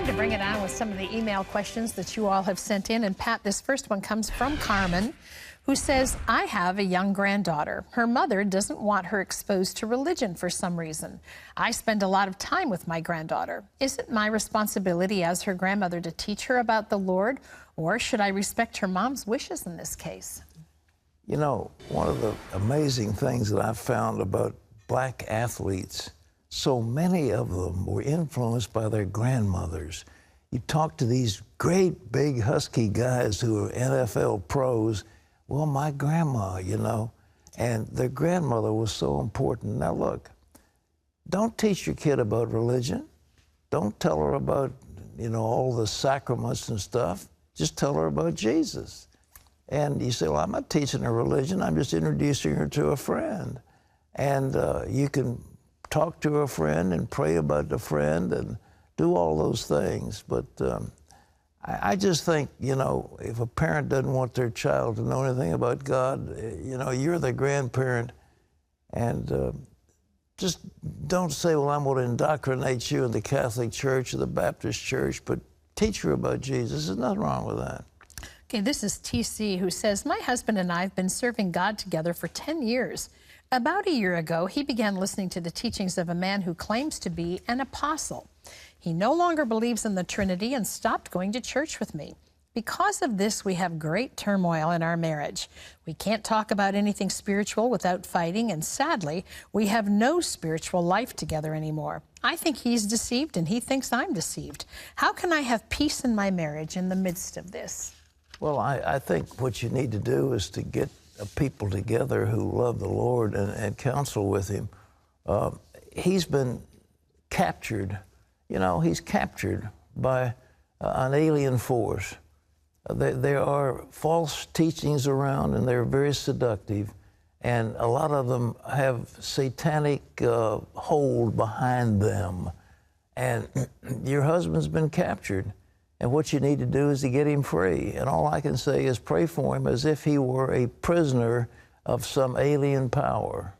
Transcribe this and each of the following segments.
Time to bring it on with some of the email questions that you all have sent in. And Pat, this first one comes from Carmen, who says, I have a young granddaughter. Her mother doesn't want her exposed to religion for some reason. I spend a lot of time with my granddaughter. Is it my responsibility as her grandmother to teach her about the Lord, or should I respect her mom's wishes in this case? You know, one of the amazing things that I've found about black athletes, so many of them were influenced by their grandmothers. You talk to these great, big, husky guys who are NFL pros. Well, my grandma, you know, and their grandmother was so important. Now, look, don't teach your kid about religion. Don't tell her about, you know, all the sacraments and stuff. Just tell her about Jesus. And you say, well, I'm not teaching her religion. I'm just introducing her to a friend. And you can talk to a friend and pray about the friend and do all those things. But I just think, you know, if a parent doesn't want their child to know anything about God, you know, you're the grandparent. And just don't say, well, I'm going to indoctrinate you in the Catholic Church or the Baptist Church, but teach her about Jesus. There's nothing wrong with that. Okay, this is TC, who says, my husband and I have been serving God together for 10 years. About a year ago, he began listening to the teachings of a man who claims to be an apostle. He no longer believes in the Trinity and stopped going to church with me. Because of this, we have great turmoil in our marriage. We can't talk about anything spiritual without fighting, and sadly, we have no spiritual life together anymore. I think he's deceived, and he thinks I'm deceived. How can I have peace in my marriage in the midst of this? Well, I think what you need to do is to get people together who love the Lord and counsel with him. He's been captured. You know, he's captured by an alien force. There are false teachings around, and they're very seductive. And a lot of them have satanic hold behind them. And your husband's been captured. And what you need to do is to get him free. And all I can say is pray for him as if he were a prisoner of some alien power.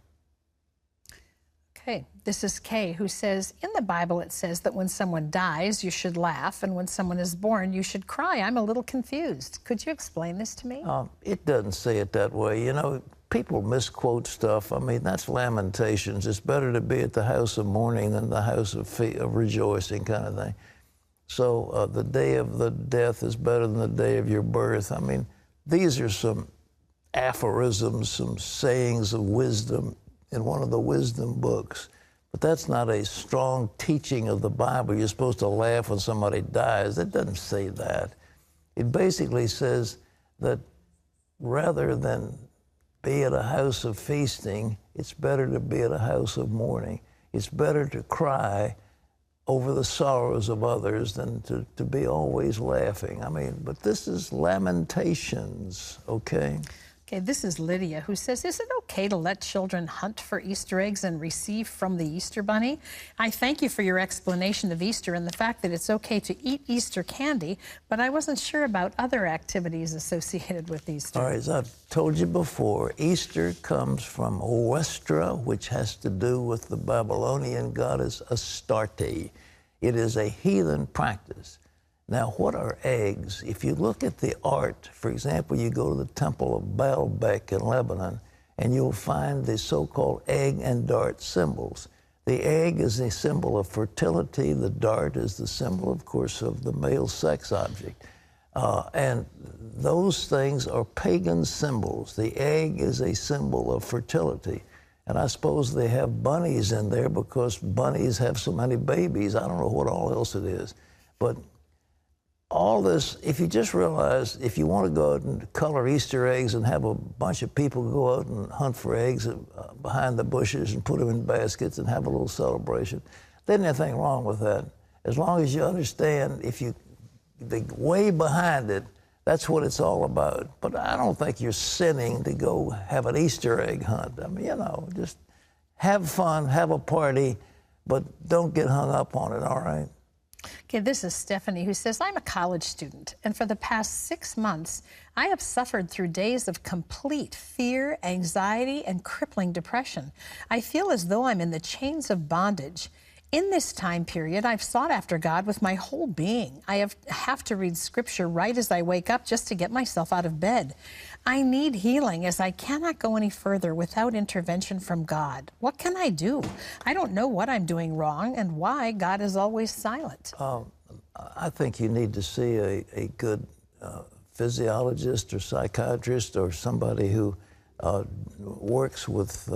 Okay, this is Kay, who says, in the Bible it says that when someone dies, you should laugh, and when someone is born, you should cry. I'm a little confused. Could you explain this to me? It doesn't say it that way. You know, people misquote stuff. I mean, that's Lamentations. It's better to be at the house of mourning than the house of rejoicing, kind of thing. So the day of the death is better than the day of your birth. I mean, these are some aphorisms, some sayings of wisdom in one of the wisdom books. But that's not a strong teaching of the Bible. You're supposed to laugh when somebody dies. It doesn't say that. It basically says that rather than be at a house of feasting, it's better to be at a house of mourning. It's better to cry over the sorrows of others than to be always laughing. I mean, but this is Lamentations, okay? Okay, this is Lydia, who says, is it okay to let children hunt for Easter eggs and receive from the Easter Bunny? I thank you for your explanation of Easter and the fact that it's okay to eat Easter candy, but I wasn't sure about other activities associated with Easter. All right, as I've told you before, Easter comes from Oestra, which has to do with the Babylonian goddess Astarte. It is a heathen practice. Now, what are eggs? If you look at the art, for example, you go to the Temple of Baalbek in Lebanon, and you'll find the so-called egg and dart symbols. The egg is a symbol of fertility. The dart is the symbol, of course, of the male sex object. And those things are pagan symbols. The egg is a symbol of fertility. And I suppose they have bunnies in there because bunnies have so many babies. I don't know what all else it is. But all this, if you just realize, if you want to go out and color Easter eggs and have a bunch of people go out and hunt for eggs behind the bushes and put them in baskets and have a little celebration, there's nothing wrong with that. As long as you understand, the way behind it, that's what it's all about. But I don't think you're sinning to go have an Easter egg hunt. I mean, you know, just have fun, have a party, but don't get hung up on it, all right? Okay, this is Stephanie, who says, I'm a college student, and for the past 6 months, I have suffered through days of complete fear, anxiety, and crippling depression. I feel as though I'm in the chains of bondage. In this time period, I've sought after God with my whole being. I have to read scripture right as I wake up just to get myself out of bed. I need healing as I cannot go any further without intervention from God. What can I do? I don't know what I'm doing wrong and why God is always silent. I think you need to see a good physiologist or psychiatrist or somebody who works with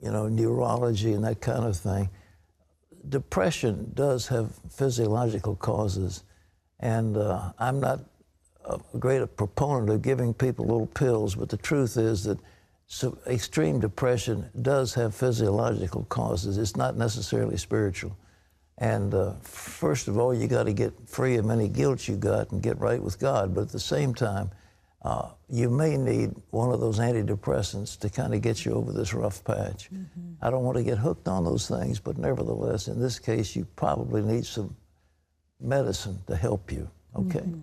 neurology and that kind of thing. Depression does have physiological causes, and I'm not a great proponent of giving people little pills, but the truth is that extreme depression does have physiological causes. It's not necessarily spiritual. And first of all, you got to get free of any guilt you got and get right with God. But at the same time, you may need one of those antidepressants to kind of get you over this rough patch. Mm-hmm. I don't want to get hooked on those things, but nevertheless, in this case, you probably need some medicine to help you, okay? Mm-hmm.